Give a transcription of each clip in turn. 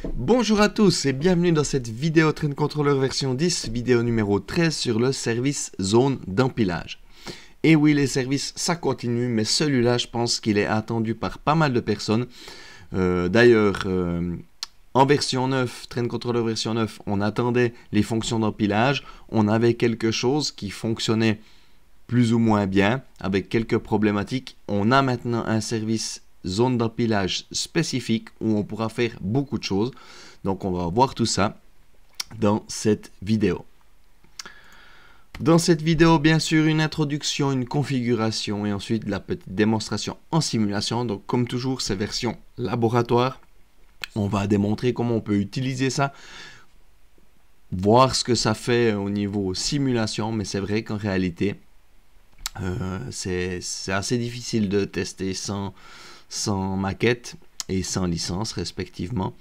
Bonjour à tous et bienvenue dans cette vidéo Train Controller version 10, vidéo numéro 13 sur le service zone d'empilage. Et oui, les services, ça continue, mais celui-là, je pense qu'il est attendu par pas mal de personnes. D'ailleurs, en version 9, Train Controller version 9, on attendait les fonctions d'empilage. On avait quelque chose qui fonctionnait plus ou moins bien, avec quelques problématiques. On a maintenant un service zone d'empilage spécifique où on pourra faire beaucoup de choses. Donc on va voir tout ça dans cette vidéo. Dans cette vidéo, bien sûr, une introduction, une configuration et ensuite la petite démonstration en simulation. Donc comme toujours, c'est version laboratoire. On va démontrer comment on peut utiliser ça, voir ce que ça fait au niveau simulation, mais c'est vrai qu'en réalité, c'est assez difficile de tester sans maquette et sans licence respectivement.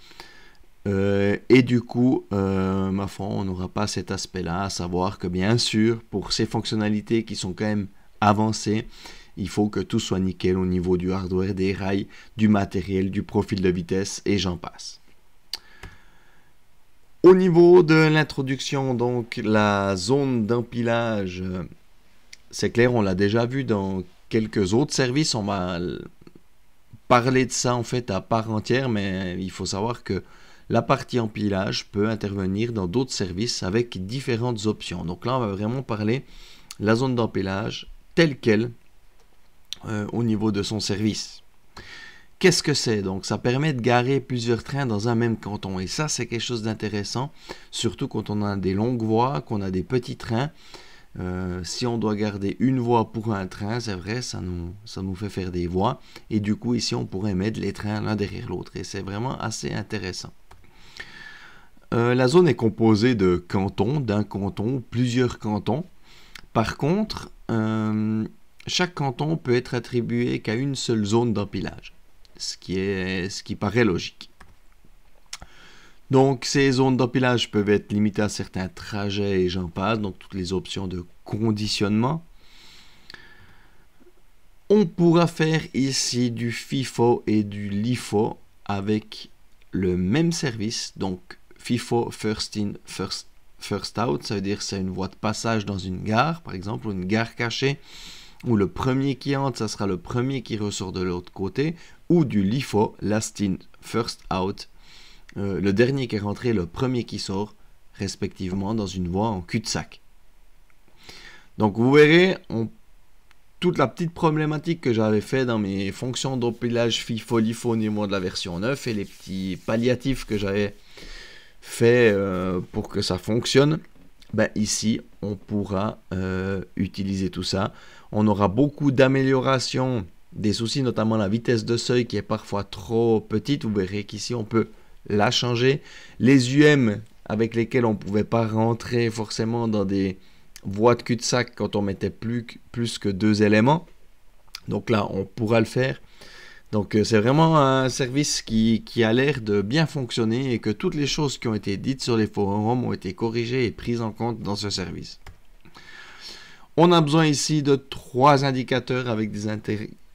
Et du coup, ma foi, on n'aura pas cet aspect-là, à savoir que bien sûr, pour ces fonctionnalités qui sont quand même avancées, il faut que tout soit nickel au niveau du hardware, des rails, du matériel, du profil de vitesse et j'en passe. Au niveau de l'introduction, donc la zone d'empilage, c'est clair, on l'a déjà vu dans quelques autres services, on va parler de ça en fait à part entière, mais il faut savoir que la partie empilage peut intervenir dans d'autres services avec différentes options. Donc là, on va vraiment parler de la zone d'empilage telle qu'elle au niveau de son service. Qu'est-ce que c'est? Donc ça permet de garer plusieurs trains dans un même canton. Et ça, c'est quelque chose d'intéressant, surtout quand on a des longues voies, qu'on a des petits trains. Si on doit garder une voie pour un train, c'est vrai, ça nous fait faire des voies. Et du coup, ici, on pourrait mettre les trains l'un derrière l'autre. Et c'est vraiment assez intéressant. La zone est composée de cantons, d'un canton, plusieurs cantons. Par contre, chaque canton peut être attribué qu'à une seule zone d'empilage, ce qui paraît logique. Donc, ces zones d'empilage peuvent être limitées à certains trajets et j'en passe, donc toutes les options de conditionnement. On pourra faire ici du FIFO et du LIFO avec le même service, donc FIFO First In, First Out, ça veut dire que c'est une voie de passage dans une gare, par exemple, ou une gare cachée, où le premier qui entre, ça sera le premier qui ressort de l'autre côté, ou du LIFO, Last In, First Out, le dernier qui est rentré, le premier qui sort, respectivement, dans une voie en cul-de-sac. Donc vous verrez, toute la petite problématique que j'avais fait dans mes fonctions d'empilage FIFO, LIFO au niveau de la version 9 et les petits palliatifs que j'avais fait pour que ça fonctionne, ben ici on pourra utiliser tout ça. On aura beaucoup d'améliorations, des soucis, notamment la vitesse de seuil qui est parfois trop petite. Vous verrez qu'ici on peut la changer. Les UM avec lesquels on ne pouvait pas rentrer forcément dans des voies de cul-de-sac quand on mettait plus que deux éléments. Donc là, on pourra le faire. Donc c'est vraiment un service qui a l'air de bien fonctionner et que toutes les choses qui ont été dites sur les forums ont été corrigées et prises en compte dans ce service. On a besoin ici de 3 indicateurs avec des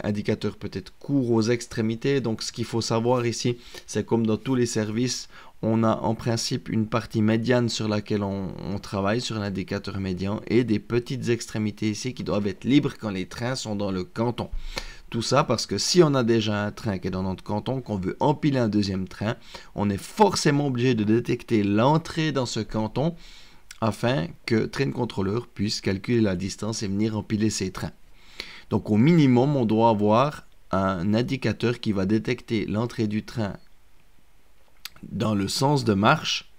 indicateurs peut-être courts aux extrémités. Donc ce qu'il faut savoir ici, c'est comme dans tous les services, on a en principe une partie médiane sur laquelle on travaille, sur l'indicateur médian, et des petites extrémités ici qui doivent être libres quand les trains sont dans le canton. Tout ça parce que si on a déjà un train qui est dans notre canton, qu'on veut empiler un deuxième train, on est forcément obligé de détecter l'entrée dans ce canton afin que Train Controller puisse calculer la distance et venir empiler ses trains. Donc au minimum, on doit avoir un indicateur qui va détecter l'entrée du train dans le sens de marche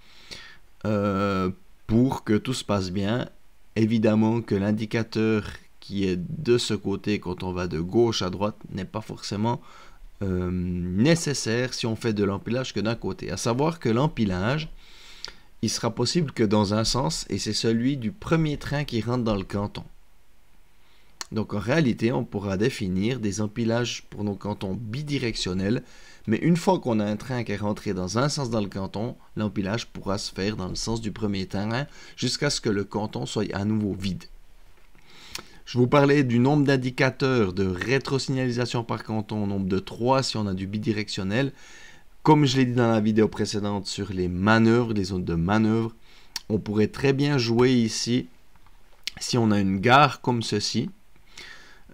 pour que tout se passe bien. Évidemment que l'indicateur qui est de ce côté quand on va de gauche à droite n'est pas forcément nécessaire si on fait de l'empilage que d'un côté. À savoir que l'empilage, il sera possible que dans un sens, et c'est celui du premier train qui rentre dans le canton. Donc en réalité, on pourra définir des empilages pour nos cantons bidirectionnels, mais une fois qu'on a un train qui est rentré dans un sens dans le canton, l'empilage pourra se faire dans le sens du premier train jusqu'à ce que le canton soit à nouveau vide. Je vous parlais du nombre d'indicateurs de rétrosignalisation par canton, au nombre de 3 si on a du bidirectionnel. Comme je l'ai dit dans la vidéo précédente sur les manœuvres, les zones de manœuvre, on pourrait très bien jouer ici, si on a une gare comme ceci,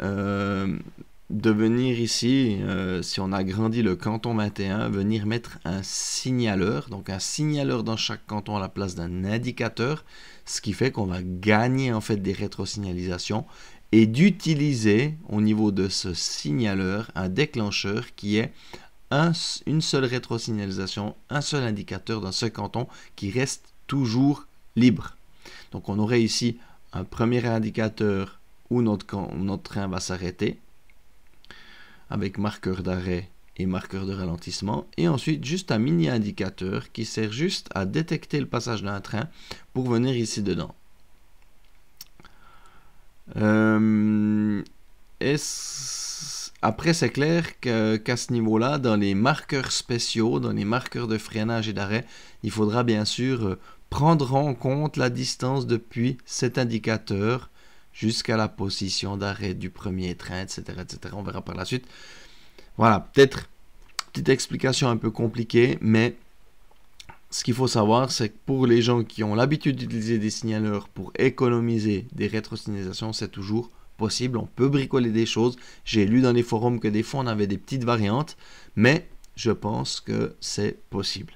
de venir ici, si on agrandit le canton 21, venir mettre un signaleur, donc un signaleur dans chaque canton à la place d'un indicateur, ce qui fait qu'on va gagner en fait des rétrosignalisations et d'utiliser au niveau de ce signaleur un déclencheur qui est une seule rétrosignalisation, un seul indicateur dans ce canton qui reste toujours libre. Donc on aurait ici un premier indicateur où notre train va s'arrêter avec marqueur d'arrêt et marqueur de ralentissement, et ensuite juste un mini indicateur qui sert juste à détecter le passage d'un train pour venir ici dedans. Après, c'est clair qu'à ce niveau-là, dans les marqueurs spéciaux, dans les marqueurs de freinage et d'arrêt, il faudra bien sûr prendre en compte la distance depuis cet indicateur jusqu'à la position d'arrêt du premier train, etc., etc. On verra par la suite. Voilà, peut-être petite explication un peu compliquée, mais ce qu'il faut savoir, c'est que pour les gens qui ont l'habitude d'utiliser des signaleurs pour économiser des rétrosignalisations, c'est toujours possible. On peut bricoler des choses. J'ai lu dans les forums que des fois on avait des petites variantes, mais je pense que c'est possible.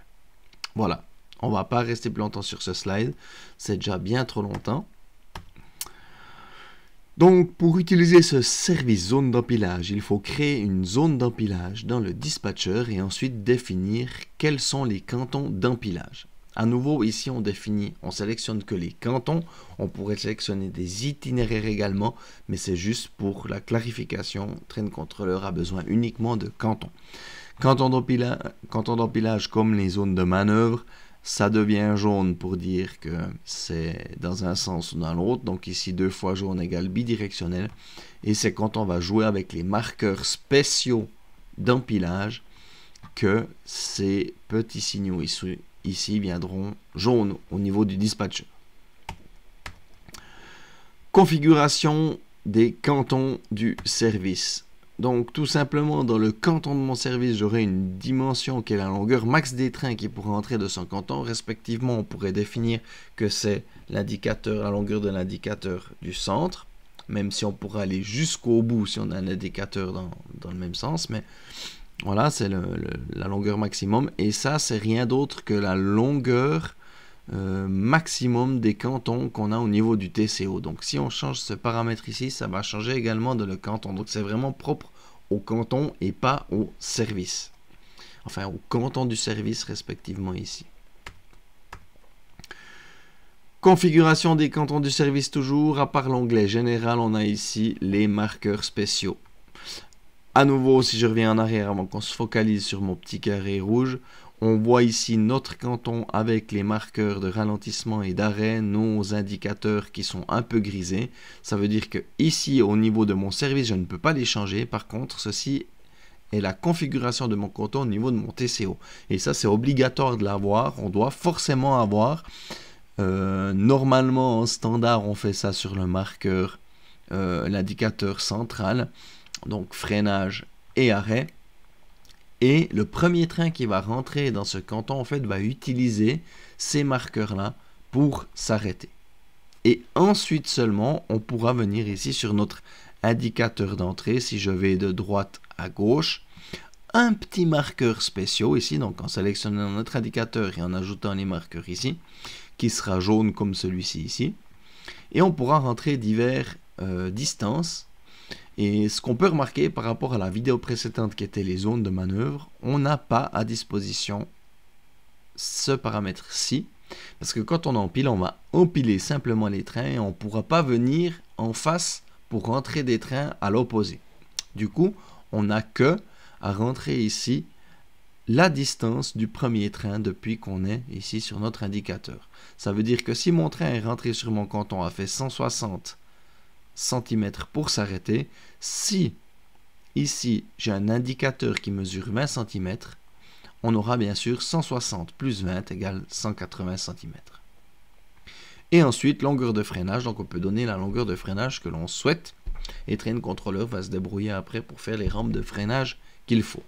Voilà, on va pas rester plus longtemps sur ce slide, c'est déjà bien trop longtemps. Donc, pour utiliser ce service zone d'empilage, il faut créer une zone d'empilage dans le dispatcher et ensuite définir quels sont les cantons d'empilage. À nouveau, ici, on sélectionne que les cantons. On pourrait sélectionner des itinéraires également, mais c'est juste pour la clarification. Train Controller a besoin uniquement de cantons. Cantons d'empilage comme les zones de manœuvre, ça devient jaune pour dire que c'est dans un sens ou dans l'autre. Donc ici, 2 fois jaune égale bidirectionnel. Et c'est quand on va jouer avec les marqueurs spéciaux d'empilage que ces petits signaux ici viendront jaunes au niveau du dispatcher. Configuration des cantons du service. Donc tout simplement dans le canton de mon service, j'aurai une dimension qui est la longueur max des trains qui pourraient entrer de son canton. Respectivement, on pourrait définir que c'est l'indicateur, la longueur de l'indicateur du centre, même si on pourra aller jusqu'au bout si on a un indicateur dans le même sens, mais voilà, c'est la longueur maximum. Et ça, c'est rien d'autre que la longueur maximum des cantons qu'on a au niveau du TCO. Donc si on change ce paramètre ici, ça va changer également de le canton. Donc c'est vraiment propre au canton et pas au service. Enfin, au canton du service respectivement ici. Configuration des cantons du service toujours. À part l'onglet général, on a ici les marqueurs spéciaux. À nouveau, si je reviens en arrière avant qu'on se focalise sur mon petit carré rouge, on voit ici notre canton avec les marqueurs de ralentissement et d'arrêt, nos indicateurs qui sont un peu grisés. Ça veut dire que ici, au niveau de mon service, je ne peux pas les changer. Par contre, ceci est la configuration de mon canton au niveau de mon TCO. Et ça, c'est obligatoire de l'avoir. On doit forcément avoir. Normalement, en standard, on fait ça sur le marqueur, l'indicateur central. Donc, freinage et arrêt. Et le premier train qui va rentrer dans ce canton, en fait, va utiliser ces marqueurs-là pour s'arrêter. Et ensuite seulement, on pourra venir ici sur notre indicateur d'entrée, si je vais de droite à gauche, un petit marqueur spécial ici, donc en sélectionnant notre indicateur et en ajoutant les marqueurs ici, qui sera jaune comme celui-ci ici. Et on pourra rentrer diverses distances. Et ce qu'on peut remarquer par rapport à la vidéo précédente qui était les zones de manœuvre, on n'a pas à disposition ce paramètre-ci. Parce que quand on empile, on va empiler simplement les trains et on ne pourra pas venir en face pour rentrer des trains à l'opposé. Du coup, on n'a que à rentrer ici la distance du premier train depuis qu'on est ici sur notre indicateur. Ça veut dire que si mon train est rentré sur mon canton a fait 160 cm pour s'arrêter, si ici j'ai un indicateur qui mesure 20 cm, on aura bien sûr 160 plus 20 égale 180 cm. Et ensuite longueur de freinage, donc on peut donner la longueur de freinage que l'on souhaite et Train Controller va se débrouiller après pour faire les rampes de freinage qu'il faut.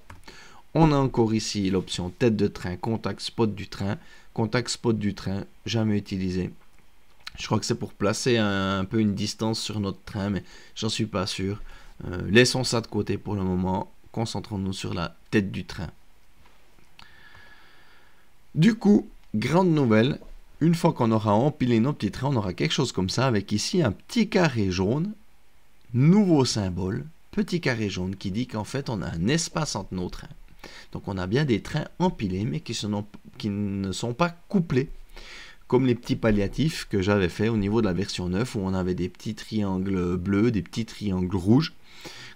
On a encore ici l'option tête de train, contact spot du train. Contact spot du train, jamais utilisé. Je crois que c'est pour placer un peu une distance sur notre train, mais j'en suis pas sûr. Laissons ça de côté pour le moment. Concentrons-nous sur la tête du train. Du coup, grande nouvelle, une fois qu'on aura empilé nos petits trains, on aura quelque chose comme ça, avec ici un petit carré jaune, nouveau symbole, petit carré jaune qui dit qu'en fait on a un espace entre nos trains. Donc on a bien des trains empilés, mais qui ne sont pas couplés, comme les petits palliatifs que j'avais fait au niveau de la version 9, où on avait des petits triangles bleus, des petits triangles rouges,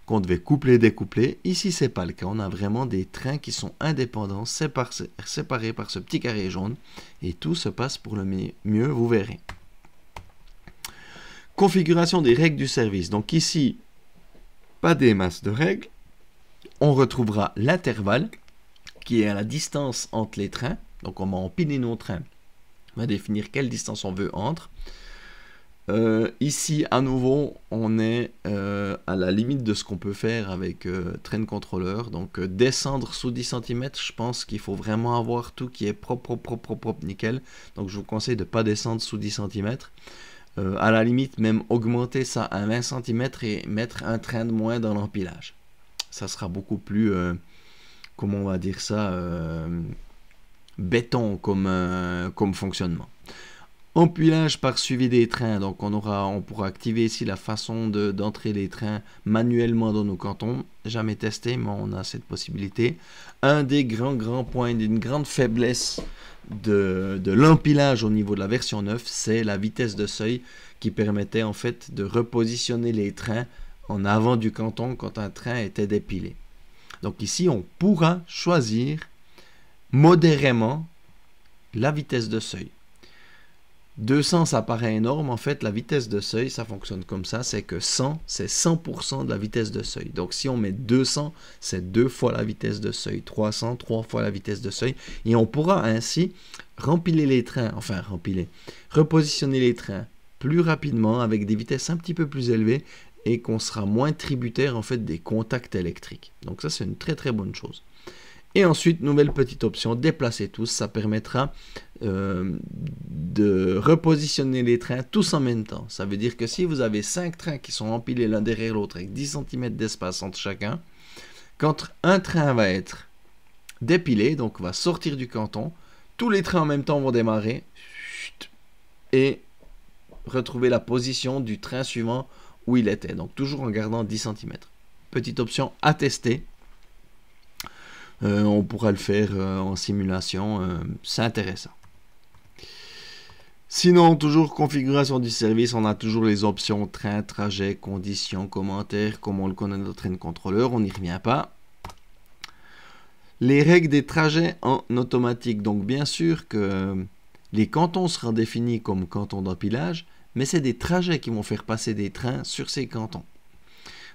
qu'on devait coupler, découpler. Ici, c'est pas le cas. On a vraiment des trains qui sont indépendants, séparés par ce petit carré jaune. Et tout se passe pour le mieux, vous verrez. Configuration des règles du service. Donc ici, pas des masses de règles. On retrouvera l'intervalle, qui est à la distance entre les trains. Donc on va empiler nos trains. On va définir quelle distance on veut entre. Ici, à nouveau, on est à la limite de ce qu'on peut faire avec Train Controller. Donc, descendre sous 10 cm, je pense qu'il faut vraiment avoir tout qui est propre, nickel. Donc, je vous conseille de ne pas descendre sous 10 cm. À la limite, même augmenter ça à 20 cm et mettre un train de moins dans l'empilage. Ça sera beaucoup plus, comment on va dire ça, béton comme fonctionnement. Empilage par suivi des trains, donc on pourra activer ici la façon d'entrer les trains manuellement dans nos cantons. Jamais testé, mais on a cette possibilité. Un des grands points, d'une grande faiblesse de l'empilage au niveau de la version 9, c'est la vitesse de seuil qui permettait en fait de repositionner les trains en avant du canton quand un train était dépilé. Donc ici, on pourra choisir modérément la vitesse de seuil. 200, ça paraît énorme. En fait, la vitesse de seuil, ça fonctionne comme ça. C'est que 100, c'est 100% de la vitesse de seuil. Donc, si on met 200, c'est 2 fois la vitesse de seuil. 300, 3 fois la vitesse de seuil. Et on pourra ainsi repositionner les trains plus rapidement avec des vitesses un petit peu plus élevées et qu'on sera moins tributaire en fait des contacts électriques. Donc, ça, c'est une très bonne chose. Et ensuite, nouvelle petite option, déplacer tous, ça permettra de repositionner les trains tous en même temps. Ça veut dire que si vous avez 5 trains qui sont empilés l'un derrière l'autre avec 10 cm d'espace entre chacun, quand un train va être dépilé, donc va sortir du canton, tous les trains en même temps vont démarrer et retrouver la position du train suivant où il était. Donc toujours en gardant 10 cm. Petite option à tester. On pourra le faire en simulation, c'est intéressant. Sinon, toujours configuration du service, on a toujours les options train, trajet, conditions, commentaires, comme on le connaît dans Train Controller, on n'y revient pas. Les règles des trajets en automatique, donc bien sûr que les cantons seront définis comme cantons d'empilage, mais c'est des trajets qui vont faire passer des trains sur ces cantons.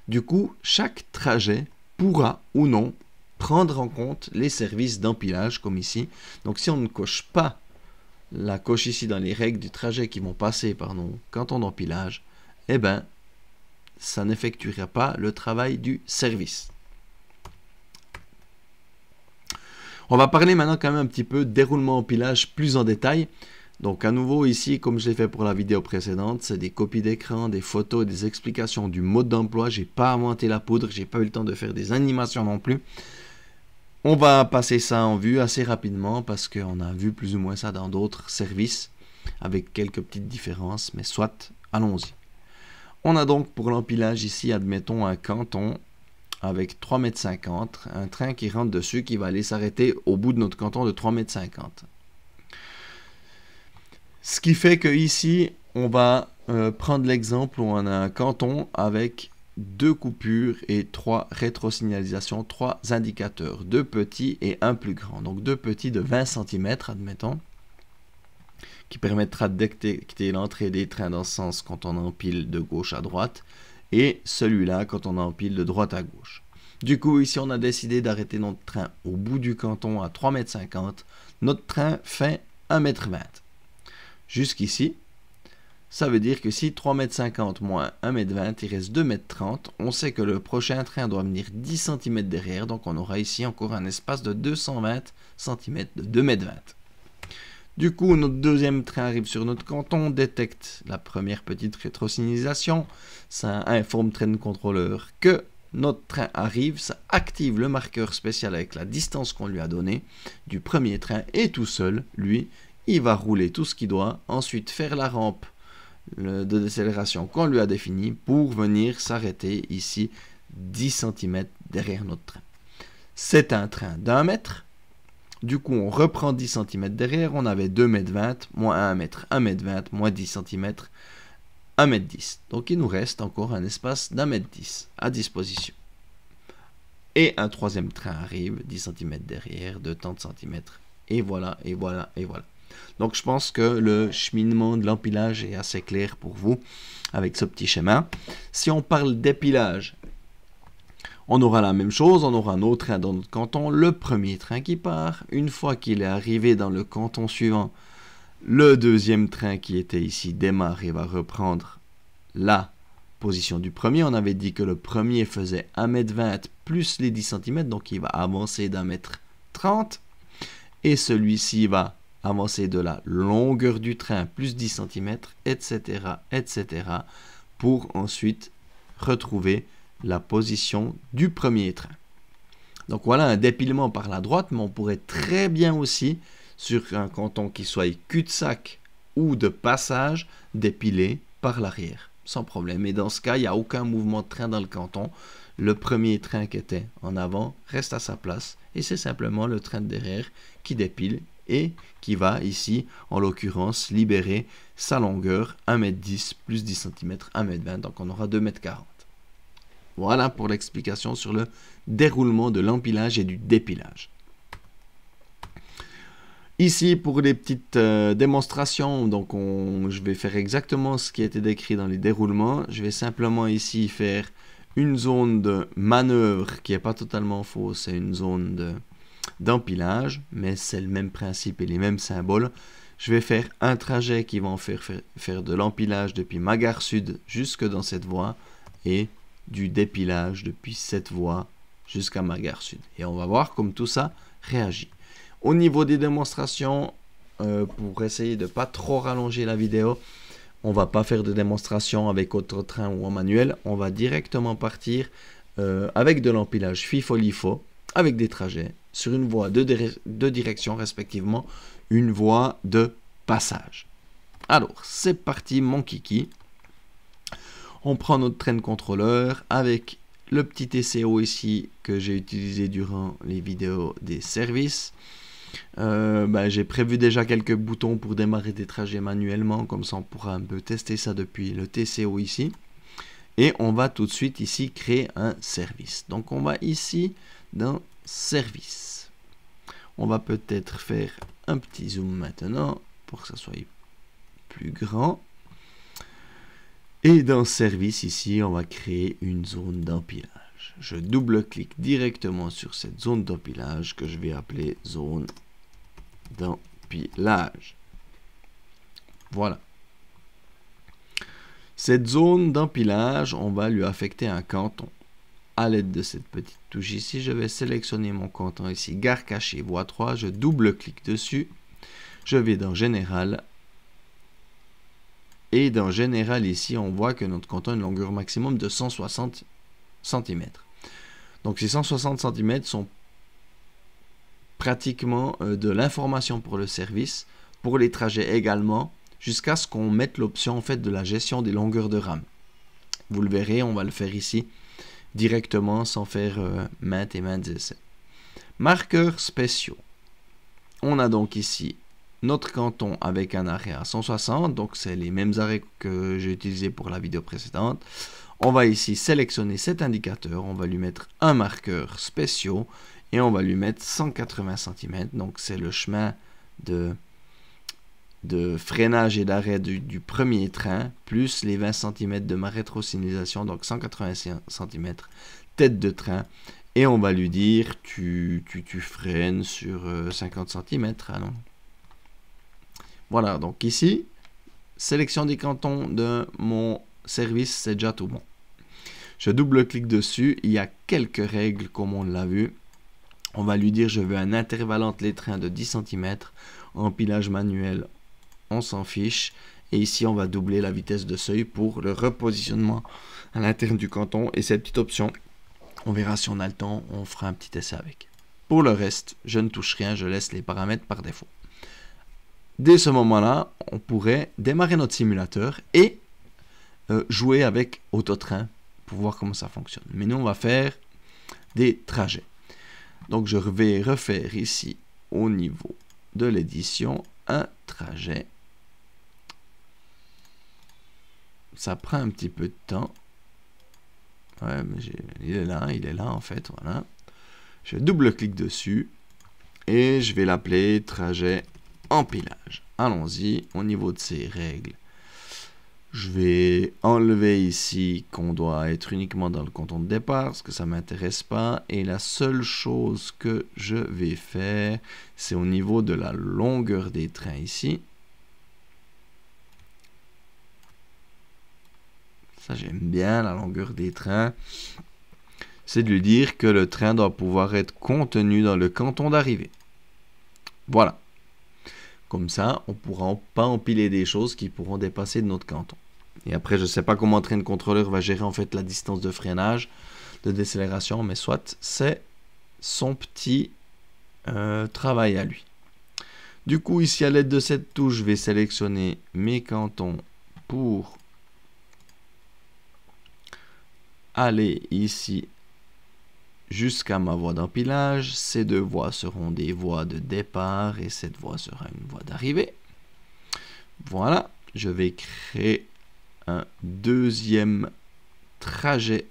Du coup, chaque trajet pourra ou non prendre en compte les services d'empilage comme ici. Donc si on ne coche pas la coche ici dans les règles du trajet qui vont passer par nos cantons d'empilage, eh ben ça n'effectuera pas le travail du service. On va parler maintenant quand même un petit peu déroulement empilage plus en détail. Donc à nouveau ici, comme je l'ai fait pour la vidéo précédente, c'est des copies d'écran, des photos, des explications du mode d'emploi. J'ai pas inventé la poudre, j'ai pas eu le temps de faire des animations non plus. On va passer ça en vue assez rapidement parce qu'on a vu plus ou moins ça dans d'autres services avec quelques petites différences, mais soit, allons-y. On a donc pour l'empilage ici, admettons un canton avec 3,50 m, un train qui rentre dessus qui va aller s'arrêter au bout de notre canton de 3,50 m. Ce qui fait que ici, on va prendre l'exemple où on a un canton avec 2 coupures et 3 rétrosignalisations, 3 indicateurs, 2 petits et 1 plus grand. Donc 2 petits de 20 cm, admettons, qui permettra de détecter l'entrée des trains dans ce sens quand on empile de gauche à droite, et celui-là quand on empile de droite à gauche. Du coup, ici, on a décidé d'arrêter notre train au bout du canton à 3,50 m. Notre train fait 1,20 m. Jusqu'ici, Ça veut dire que si 3,50 m moins 1,20 m, il reste 2,30 m, on sait que le prochain train doit venir 10 cm derrière, donc on aura ici encore un espace de 220 cm de 2,20 m. Du coup, notre deuxième train arrive sur notre canton, détecte la première petite rétrosignalisation, ça informe train contrôleur que notre train arrive, ça active le marqueur spécial avec la distance qu'on lui a donnée du premier train, et tout seul, lui, il va rouler tout ce qu'il doit, ensuite faire la rampe de décélération qu'on lui a définie pour venir s'arrêter ici 10 cm derrière notre train. C'est un train d'1 mètre. Du coup, on reprend 10 cm derrière. On avait 2,20 m, moins 1 mètre, 1,20 m, moins 10 cm, 1,10 m. Donc, il nous reste encore un espace d'1,10 m à disposition. Et un troisième train arrive, 10 cm derrière, de tant de centimètres. Et voilà, et voilà, et voilà. Donc, je pense que le cheminement de l'empilage est assez clair pour vous avec ce petit schéma. Si on parle d'épilage, on aura la même chose, on aura un autre train dans notre canton, le premier train qui part. Une fois qu'il est arrivé dans le canton suivant, le deuxième train qui était ici démarre et va reprendre la position du premier. On avait dit que le premier faisait 1,20 m plus les 10 cm, donc il va avancer d'1,30 m. Et celui-ci va avancer de la longueur du train plus 10 cm, etc., etc., pour ensuite retrouver la position du premier train. Donc voilà un dépilement par la droite, mais on pourrait très bien aussi, sur un canton qui soit cul-de-sac ou de passage, dépiler par l'arrière, sans problème. Et dans ce cas, il n'y a aucun mouvement de train dans le canton. Le premier train qui était en avant reste à sa place, et c'est simplement le train de derrière qui dépile et qui va ici, en l'occurrence, libérer sa longueur 1,10 m plus 10 cm, 1,20 m, donc on aura 2,40 m. Voilà pour l'explication sur le déroulement de l'empilage et du dépilage. Ici, pour les petites démonstrations, donc je vais faire exactement ce qui a été décrit dans les déroulements. Je vais simplement ici faire une zone de manœuvre qui n'est pas totalement fausse, c'est une zone d'empilage, mais c'est le même principe et les mêmes symboles. Je vais faire un trajet qui va en faire de l'empilage depuis ma gare sud jusque dans cette voie et du dépilage depuis cette voie jusqu'à ma gare sud. Et on va voir comme tout ça réagit. Au niveau des démonstrations, pour essayer de ne pas trop rallonger la vidéo, on va pas faire de démonstration avec autre train ou en manuel. On va directement partir avec de l'empilage FIFO-LIFO, avec des trajets sur une voie de direction respectivement, une voie de passage. Alors, c'est parti mon kiki. On prend notre train contrôleur avec le petit TCO ici que j'ai utilisé durant les vidéos des services. J'ai prévu déjà quelques boutons pour démarrer des trajets manuellement, comme ça on pourra un peu tester ça depuis le TCO ici. Et on va tout de suite ici créer un service. Donc on va ici dans service. On va peut-être faire un petit zoom maintenant pour que ça soit plus grand. Et dans service ici, on va créer une zone d'empilage. Je double-clique directement sur cette zone d'empilage que je vais appeler zone d'empilage. Voilà. Cette zone d'empilage, on va lui affecter un canton. À l'aide de cette petite touche ici, je vais sélectionner mon canton ici, gare cachée, voie 3, je double-clique dessus. Je vais dans Général. Et dans Général ici, on voit que notre canton a une longueur maximum de 160 cm. Donc ces 160 cm sont pratiquement de l'information pour le service, pour les trajets également, jusqu'à ce qu'on mette l'option en fait de la gestion des longueurs de rame. Vous le verrez, on va le faire ici directement sans faire maintes et maintes essais. Marqueurs spéciaux. On a donc ici notre canton avec un arrêt à 160, donc c'est les mêmes arrêts que j'ai utilisés pour la vidéo précédente. On va ici sélectionner cet indicateur, on va lui mettre un marqueur spéciaux et on va lui mettre 180 cm, donc c'est le chemin de freinage et d'arrêt du premier train, plus les 20 cm de ma rétrosignalisation, donc 180 cm tête de train, et on va lui dire tu freines sur 50 cm. Voilà, donc ici, sélection des cantons de mon service, c'est déjà tout bon. Je double-clique dessus, il y a quelques règles comme on l'a vu. On va lui dire je veux un intervalle entre les trains de 10 cm, empilage manuel, on s'en fiche. Et ici on va doubler la vitesse de seuil pour le repositionnement à l'intérieur du canton. Et cette petite option, on verra si on a le temps, on fera un petit essai avec. Pour le reste, je ne touche rien, je laisse les paramètres par défaut. Dès ce moment-là, on pourrait démarrer notre simulateur et jouer avec Autotrain pour voir comment ça fonctionne. Mais nous, on va faire des trajets. Donc, je vais refaire ici, au niveau de l'édition, un trajet. Ça prend un petit peu de temps. Ouais, mais il est là en fait, voilà. Je double-clique dessus et je vais l'appeler trajet empilage. Allons-y, au niveau de ces règles. Je vais enlever ici qu'on doit être uniquement dans le canton de départ, parce que ça ne m'intéresse pas. Et la seule chose que je vais faire, c'est au niveau de la longueur des trains ici. Ça, j'aime bien la longueur des trains. C'est de lui dire que le train doit pouvoir être contenu dans le canton d'arrivée. Voilà. Comme ça, on ne pourra pas empiler des choses qui pourront dépasser de notre canton. Et après, je ne sais pas comment Train Controller va gérer en fait la distance de freinage, de décélération, mais soit c'est son petit travail à lui. Du coup, ici à l'aide de cette touche, je vais sélectionner mes cantons pour aller ici jusqu'à ma voie d'empilage. Ces deux voies seront des voies de départ et cette voie sera une voie d'arrivée. Voilà, je vais créer un deuxième trajet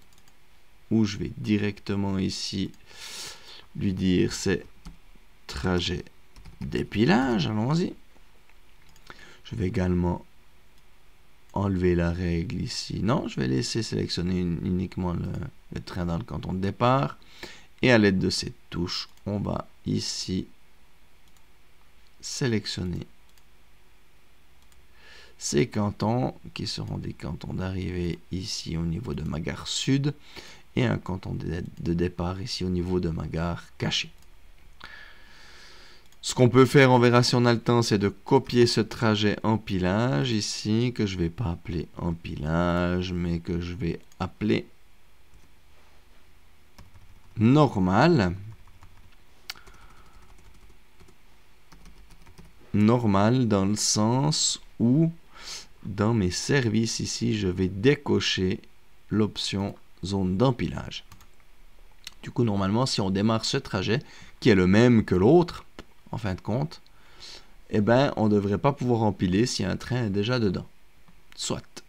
où je vais directement ici lui dire c'est trajet d'épilage. Allons-y. Je vais également enlever la règle ici. Non, je vais laisser sélectionner uniquement le train dans le canton de départ. Et à l'aide de cette touche, on va ici sélectionner ces cantons qui seront des cantons d'arrivée ici au niveau de ma gare sud et un canton de départ ici au niveau de ma gare cachée. Ce qu'on peut faire, on verra si on a le temps, c'est de copier ce trajet empilage ici, que je ne vais pas appeler empilage, mais que je vais appeler normal. Normal dans le sens où dans mes services ici, je vais décocher l'option zone d'empilage. Du coup, normalement, si on démarre ce trajet, qui est le même que l'autre, en fin de compte, eh ben, on ne devrait pas pouvoir empiler si un train est déjà dedans. Soit.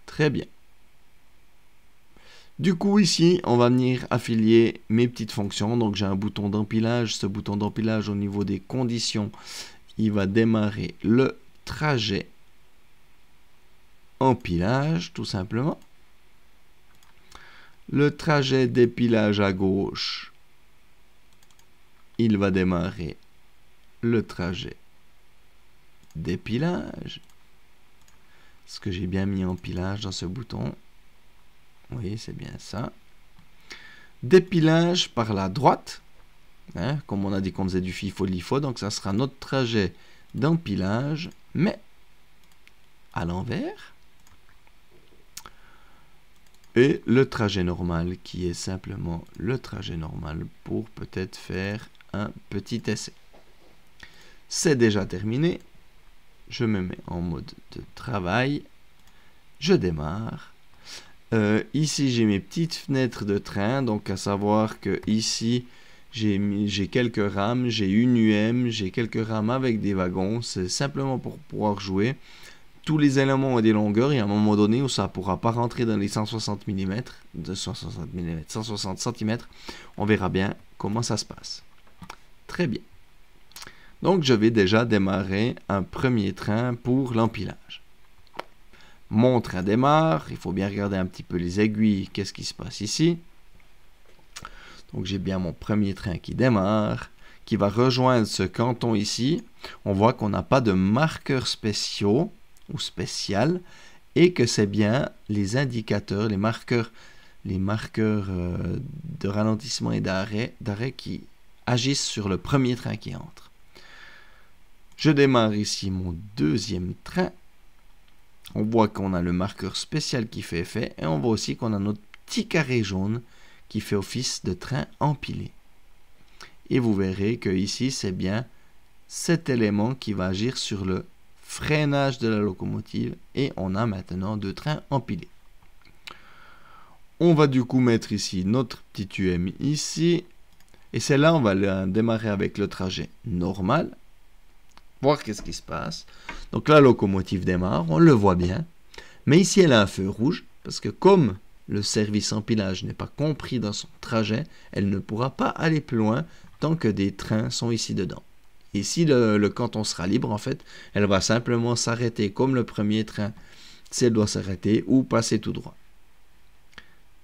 Très bien. Du coup, ici, on va venir affilier mes petites fonctions. Donc, j'ai un bouton d'empilage. Ce bouton d'empilage, au niveau des conditions, il va démarrer le trajet empilage, tout simplement. Le trajet d'épilage à gauche, il va démarrer le trajet d'épilage. Est-ce que j'ai bien mis empilage dans ce bouton? Oui, c'est bien ça. D'épilage par la droite, hein, comme on a dit qu'on faisait du FIFO-LIFO, donc ça sera notre trajet d'empilage, mais à l'envers. Et le trajet normal, qui est simplement le trajet normal pour peut-être faire un petit essai. C'est déjà terminé. Je me mets en mode de travail. Je démarre. Ici, j'ai mes petites fenêtres de train. Donc, à savoir que ici, j'ai quelques rames, j'ai une UM, j'ai quelques rames avec des wagons. C'est simplement pour pouvoir jouer. Tous les éléments ont des longueurs et à un moment donné où ça ne pourra pas rentrer dans les 160 mm, 160 cm, on verra bien comment ça se passe. Très bien. Donc je vais déjà démarrer un premier train pour l'empilage. Mon train démarre, il faut bien regarder un petit peu les aiguilles, qu'est-ce qui se passe ici. Donc j'ai bien mon premier train qui démarre, qui va rejoindre ce canton ici, on voit qu'on n'a pas de marqueurs spéciaux ou spécial et que c'est bien les indicateurs, les marqueurs de ralentissement et d'arrêt qui agissent sur le premier train qui entre. Je démarre ici mon deuxième train. On voit qu'on a le marqueur spécial qui fait effet et on voit aussi qu'on a notre petit carré jaune qui fait office de train empilé. Et vous verrez que ici c'est bien cet élément qui va agir sur le freinage de la locomotive et on a maintenant 2 trains empilés. On va du coup mettre ici notre petit UM ici et c'est là on va démarrer avec le trajet normal, voir qu'est-ce qui se passe. Donc la locomotive démarre, on le voit bien, mais ici elle a un feu rouge parce que comme le service empilage n'est pas compris dans son trajet, elle ne pourra pas aller plus loin tant que des trains sont ici dedans. Et si le canton sera libre, en fait, elle va simplement s'arrêter comme le premier train, si elle doit s'arrêter ou passer tout droit.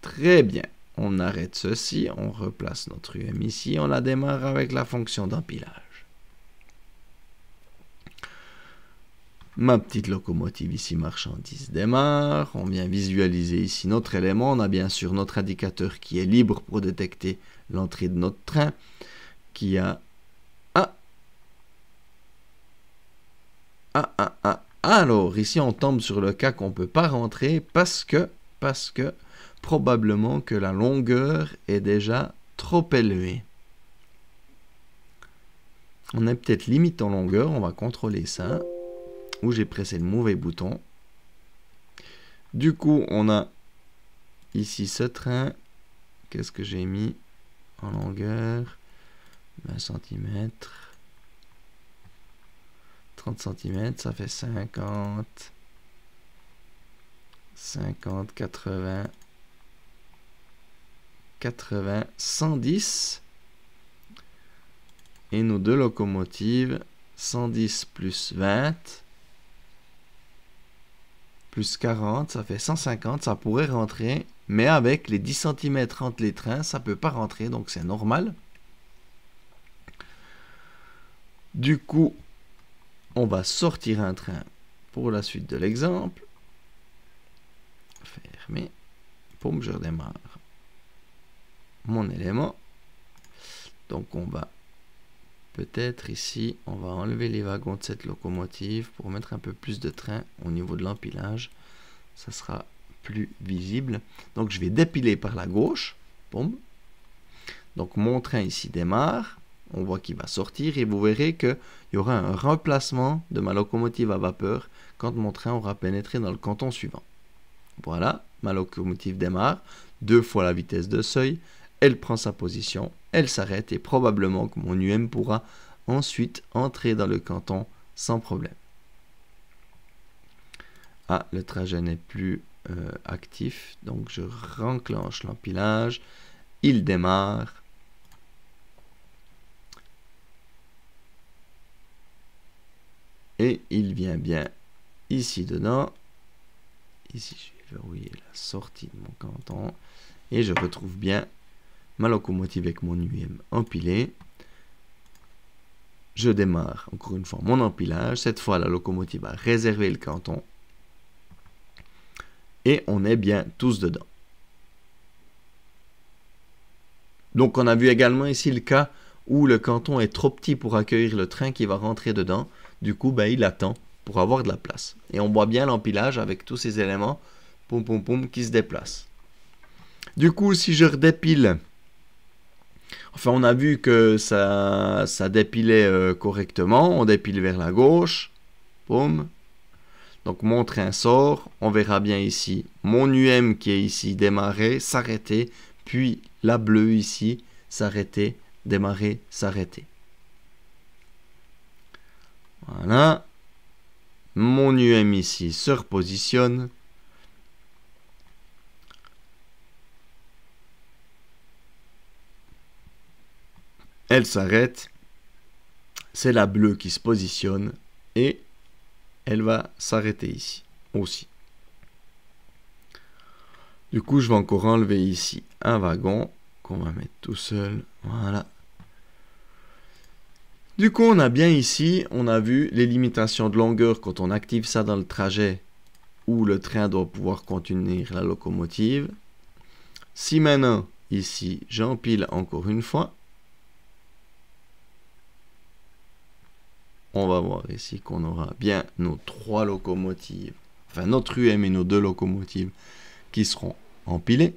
Très bien, on arrête ceci, on replace notre UM ici, on la démarre avec la fonction d'empilage. Ma petite locomotive ici marchandise démarre, on vient visualiser ici notre élément, on a bien sûr notre indicateur qui est libre pour détecter l'entrée de notre train, qui a alors ici on tombe sur le cas qu'on ne peut pas rentrer parce que probablement que la longueur est déjà trop élevée. On est peut-être limite en longueur, on va contrôler ça. Où j'ai pressé le mauvais bouton. Du coup on a ici ce train. Qu'est-ce que j'ai mis en longueur? 20 cm. 30 cm, ça fait 50, 80, 110. Et nos 2 locomotives, 110 plus 20, plus 40, ça fait 150, ça pourrait rentrer. Mais avec les 10 cm entre les trains, ça ne peut pas rentrer, donc c'est normal. Du coup, on va sortir un train pour la suite de l'exemple. Fermer. Boum, je redémarre mon élément. Donc on va peut-être ici, on va enlever les wagons de cette locomotive pour mettre un peu plus de train au niveau de l'empilage. Ça sera plus visible. Donc je vais dépiler par la gauche. Boum. Donc mon train ici démarre. On voit qu'il va sortir et vous verrez qu'il y aura un remplacement de ma locomotive à vapeur quand mon train aura pénétré dans le canton suivant. Voilà, ma locomotive démarre, 2 fois la vitesse de seuil, elle prend sa position, elle s'arrête et probablement que mon UM pourra ensuite entrer dans le canton sans problème. Ah, le trajet n'est plus actif, donc je renclenche l'empilage, il démarre. Et il vient bien ici dedans. Ici, je vais verrouiller la sortie de mon canton. Et je retrouve bien ma locomotive avec mon UM empilé. Je démarre encore une fois mon empilage. Cette fois, la locomotive a réservé le canton. Et on est bien tous dedans. Donc, on a vu également ici le cas où le canton est trop petit pour accueillir le train qui va rentrer dedans. Du coup, il attend pour avoir de la place. Et on voit bien l'empilage avec tous ces éléments qui se déplacent. Du coup, si je redépile, enfin, on a vu que ça dépilait correctement. On dépile vers la gauche. Boum. Donc, mon train sort. On verra bien ici mon UM qui est ici démarrer, s'arrêter. Puis la bleue ici, s'arrêter, démarrer, s'arrêter. Voilà. Mon UM ici se repositionne. Elle s'arrête. C'est la bleue qui se positionne. Et elle va s'arrêter ici aussi. Du coup, je vais encore enlever ici un wagon qu'on va mettre tout seul. Voilà. Du coup, on a bien ici, on a vu les limitations de longueur quand on active ça dans le trajet où le train doit pouvoir contenir la locomotive. Si maintenant, ici, j'empile encore une fois, on va voir ici qu'on aura bien nos 3 locomotives, enfin notre UM et nos 2 locomotives qui seront empilées.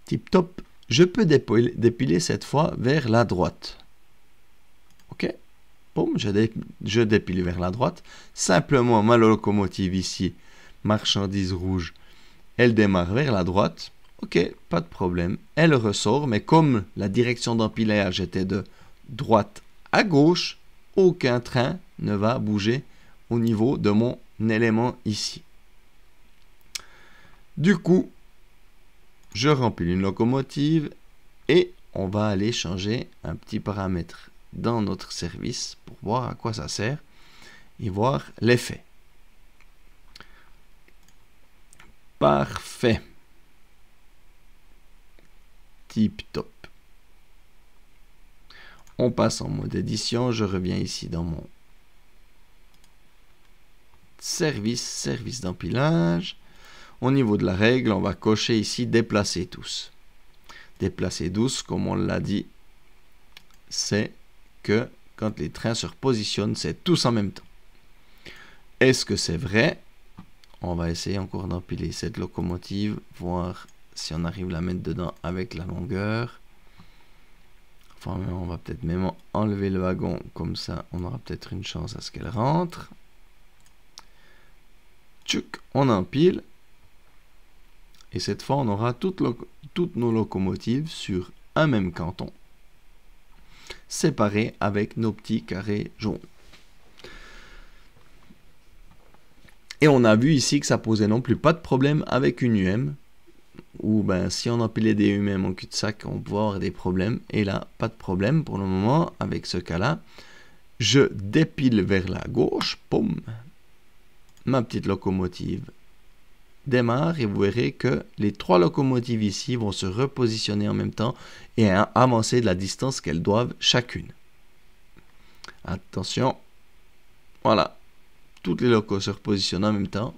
Tip top, je peux dépiler cette fois vers la droite. Ok, boum, je dépile vers la droite. Simplement, ma locomotive ici, marchandise rouge, elle démarre vers la droite. Ok, pas de problème. Elle ressort, mais comme la direction d'empilage était de droite à gauche, aucun train ne va bouger au niveau de mon élément ici. Du coup, je remplis une locomotive et on va aller changer un petit paramètre dans notre service pour voir à quoi ça sert et voir l'effet. Parfait. Tip top. On passe en mode édition. Je reviens ici dans mon service d'empilage. Au niveau de la règle, on va cocher ici déplacer tous. Déplacer tous, comme on l'a dit, c'est que quand les trains se repositionnent, c'est tous en même temps. Est-ce que c'est vrai? On va essayer encore d'empiler cette locomotive, voir si on arrive à la mettre dedans avec la longueur. Enfin, on va peut-être même enlever le wagon, comme ça on aura peut-être une chance à ce qu'elle rentre. Tchouk, on empile. Et cette fois, on aura toutes nos locomotives sur un même canton, séparées avec nos petits carrés jaunes. Et on a vu ici que ça posait non plus pas de problème avec une UM, ou ben, si on empilait des UM en cul-de-sac, on pouvait avoir des problèmes. Et là, pas de problème pour le moment avec ce cas-là. Je dépile vers la gauche, poum, ma petite locomotive démarre et vous verrez que les 3 locomotives ici vont se repositionner en même temps et avancer de la distance qu'elles doivent chacune. Attention, voilà, toutes les locos se repositionnent en même temps,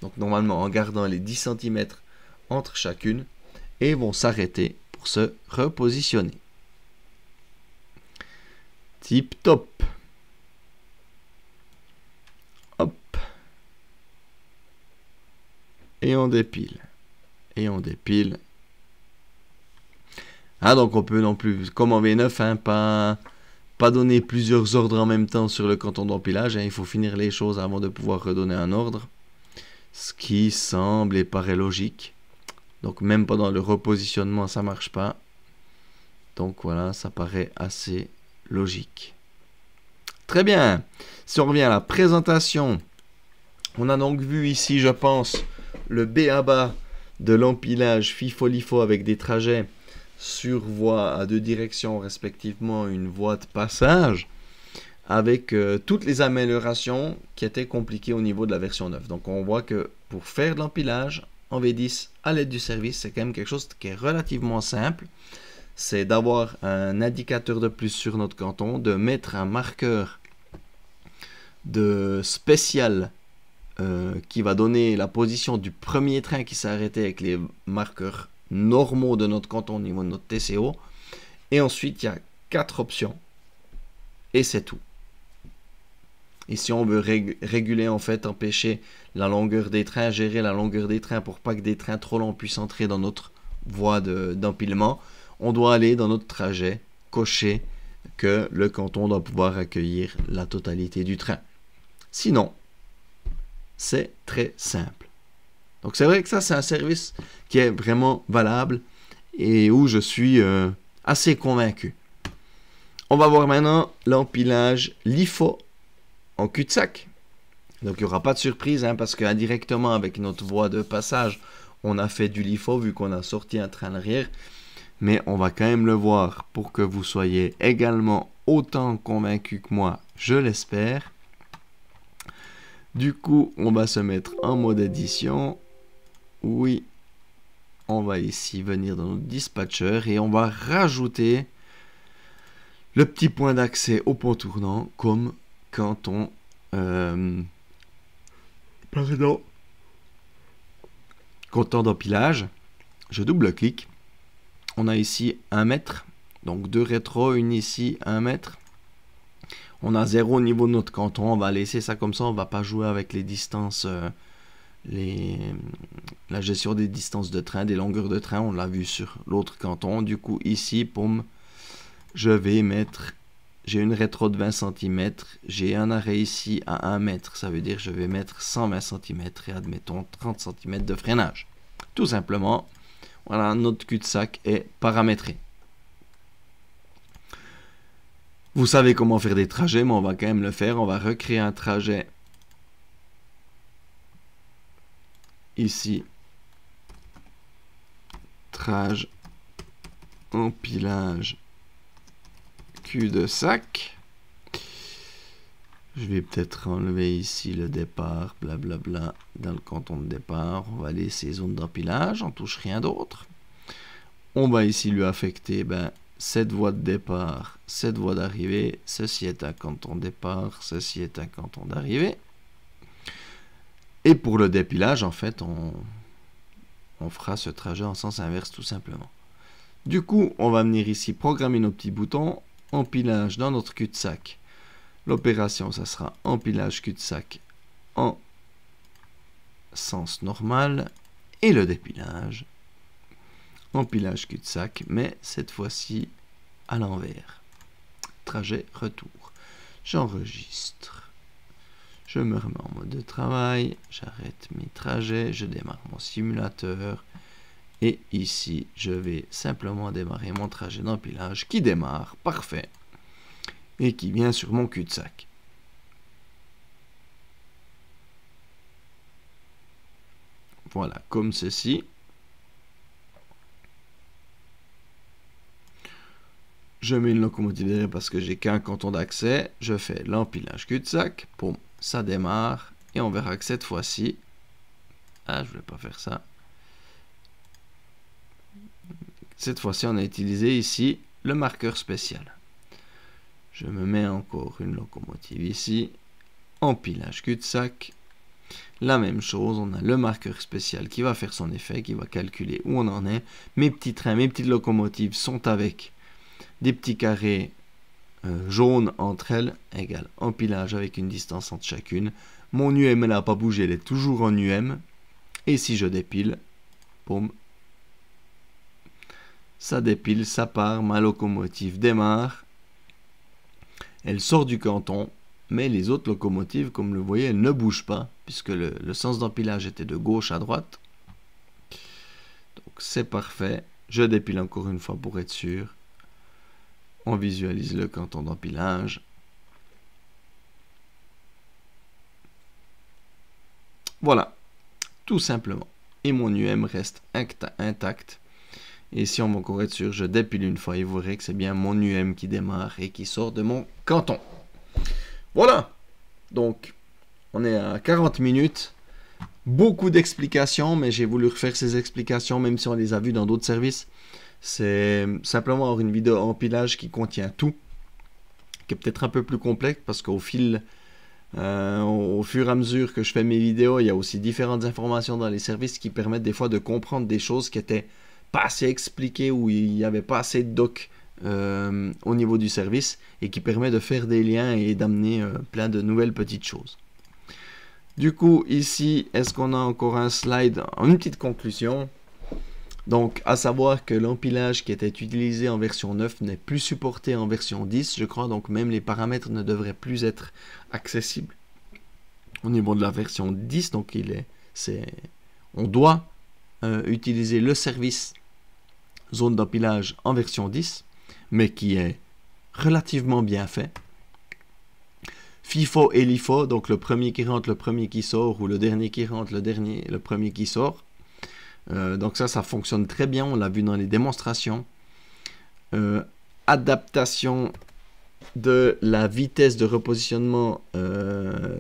donc normalement en gardant les 10 cm entre chacune, et vont s'arrêter pour se repositionner. Tip top. Hop. Et on dépile. Et on dépile. Ah, donc on peut non plus, comme en V9, hein, pas donner plusieurs ordres en même temps sur le canton d'empilage. Hein, il faut finir les choses avant de pouvoir redonner un ordre. Ce qui semble et paraît logique. Donc même pendant le repositionnement, ça marche pas. Donc voilà, ça paraît assez logique. Très bien. Si on revient à la présentation, on a donc vu ici, je pense, le b.a.-ba de l'empilage FIFO-LIFO avec des trajets sur voie à 2 directions, respectivement une voie de passage, avec toutes les améliorations qui étaient compliquées au niveau de la version 9. Donc on voit que pour faire de l'empilage en V10 à l'aide du service, c'est quand même quelque chose qui est relativement simple. C'est d'avoir un indicateur de plus sur notre canton, de mettre un marqueur de spécial qui va donner la position du premier train qui s'est arrêté avec les marqueurs normaux de notre canton au niveau de notre TCO. Et ensuite, il y a 4 options. Et c'est tout. Et si on veut réguler, en fait, empêcher la longueur des trains, gérer la longueur des trains pour pas que des trains trop longs puissent entrer dans notre voie d'empilement, on doit aller dans notre trajet, cocher que le canton doit pouvoir accueillir la totalité du train. Sinon, c'est très simple. Donc c'est vrai que ça, c'est un service qui est vraiment valable et où je suis assez convaincu. On va voir maintenant l'empilage LIFO en cul-de-sac. Donc il n'y aura pas de surprise hein, parce qu'indirectement avec notre voie de passage, on a fait du LIFO vu qu'on a sorti un train à l'arrière. Mais on va quand même le voir pour que vous soyez également autant convaincu que moi, je l'espère. Du coup, on va se mettre en mode édition. Oui, on va ici venir dans notre dispatcher et on va rajouter le petit point d'accès au pont tournant, comme quand on... pardon. Content d'empilage, je double-clique. On a ici 1 mètre, donc 2 rétros, une ici, 1 mètre. On a 0 au niveau de notre canton, on va laisser ça comme ça, on va pas jouer avec les distances, la gestion des distances de train, des longueurs de train, on l'a vu sur l'autre canton. Du coup ici, poum, je vais mettre, j'ai une rétro de 20 cm, j'ai un arrêt ici à 1 mètre, ça veut dire que je vais mettre 120 cm et admettons 30 cm de freinage. Tout simplement, voilà, notre cul-de-sac est paramétré. Vous savez comment faire des trajets, mais on va quand même le faire. On va recréer un trajet ici. Trage, empilage, cul-de-sac. Je vais peut-être enlever ici le départ, blablabla, dans le canton de départ. On va laisser zone d'empilage, on touche rien d'autre. On va ici lui affecter cette voie de départ, cette voie d'arrivée. Ceci est un canton de départ, ceci est un canton d'arrivée. Et pour le dépilage, en fait, on fera ce trajet en sens inverse tout simplement. Du coup, on va venir ici programmer nos petits boutons. Empilage dans notre cul-de-sac. L'opération, ça sera empilage cul-de-sac en sens normal. Et le dépilage, empilage cul-de-sac, mais cette fois-ci à l'envers. Trajet retour. J'enregistre. Je me remets en mode de travail. J'arrête mes trajets. Je démarre mon simulateur. Et ici, je vais simplement démarrer mon trajet d'empilage qui démarre. Parfait. Et qui vient sur mon cul-de-sac. Voilà, comme ceci. Je mets une locomotive derrière parce que j'ai qu'un canton d'accès. Je fais l'empilage cul-de-sac. Boum, ça démarre. Et on verra que cette fois-ci... Ah, je ne voulais pas faire ça. Cette fois-ci, on a utilisé ici le marqueur spécial. Je me mets encore une locomotive ici. Empilage cul-de-sac. La même chose, on a le marqueur spécial qui va faire son effet, qui va calculer où on en est. Mes petits trains, mes petites locomotives sont avec des petits carrés jaunes entre elles, égale empilage avec une distance entre chacune. Mon UM n'a pas bougé, elle est toujours en UM. Et si je dépile, boum, ça dépile, ça part, ma locomotive démarre. Elle sort du canton, mais les autres locomotives, comme vous le voyez, elles ne bougent pas, puisque le sens d'empilage était de gauche à droite. Donc c'est parfait. Je dépile encore une fois pour être sûr. On visualise le canton d'empilage. Voilà, tout simplement. Et mon UM reste intact. Et si on veut encore être sûr, je dépile une fois et vous verrez que c'est bien mon UM qui démarre et qui sort de mon canton. Voilà. Donc, on est à 40 minutes. Beaucoup d'explications, mais j'ai voulu refaire ces explications, même si on les a vues dans d'autres services. C'est simplement avoir une vidéo empilage qui contient tout, qui est peut-être un peu plus complexe, parce qu'au fur et à mesure que je fais mes vidéos, il y a aussi différentes informations dans les services qui permettent des fois de comprendre des choses qui étaient pas assez expliquées ou il n'y avait pas assez de doc au niveau du service et qui permet de faire des liens et d'amener plein de nouvelles petites choses. Du coup, ici, est-ce qu'on a encore un slide, une petite conclusion? Donc, à savoir que l'empilage qui était utilisé en version 9 n'est plus supporté en version 10, je crois, donc même les paramètres ne devraient plus être accessibles au niveau de la version 10, donc on doit utiliser le service zone d'empilage en version 10, mais qui est relativement bien fait. FIFO et LIFO, donc le premier qui rentre, le premier qui sort, ou le dernier qui rentre, le premier qui sort. Donc ça fonctionne très bien, on l'a vu dans les démonstrations. Adaptation de la vitesse de repositionnement,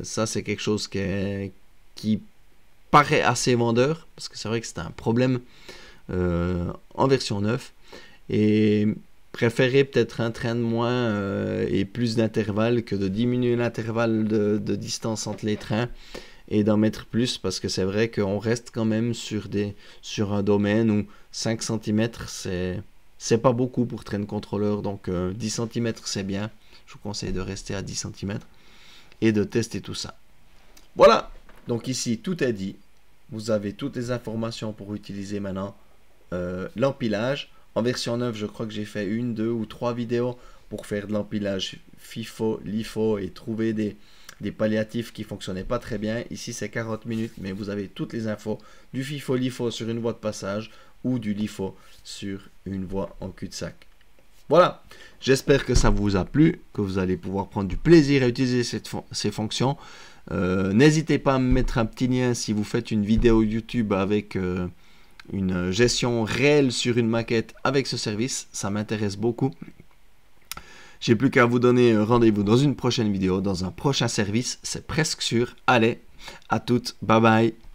ça c'est quelque chose qui paraît assez vendeur, parce que c'est vrai que c'était un problème en version 9. Et préférez peut-être un train de moins et plus d'intervalles que de diminuer l'intervalle de distance entre les trains et d'en mettre plus, parce que c'est vrai qu'on reste quand même sur un domaine où 5 cm c'est pas beaucoup pour train contrôleur, donc 10 cm c'est bien. Je vous conseille de rester à 10 cm et de tester tout ça. Voilà, donc ici tout est dit. Vous avez toutes les informations pour utiliser maintenant l'empilage. En version 9, je crois que j'ai fait 1, 2 ou 3 vidéos pour faire de l'empilage FIFO, LIFO et trouver des palliatifs qui ne fonctionnaient pas très bien. Ici c'est 40 minutes, mais vous avez toutes les infos du FIFO, LIFO sur une voie de passage ou du LIFO sur une voie en cul-de-sac. Voilà, j'espère que ça vous a plu, que vous allez pouvoir prendre du plaisir à utiliser ces fonctions. N'hésitez pas à me mettre un petit lien si vous faites une vidéo YouTube avec une gestion réelle sur une maquette avec ce service, ça m'intéresse beaucoup. J'ai plus qu'à vous donner rendez-vous dans une prochaine vidéo, dans un prochain service, c'est presque sûr. Allez, à toutes, bye bye.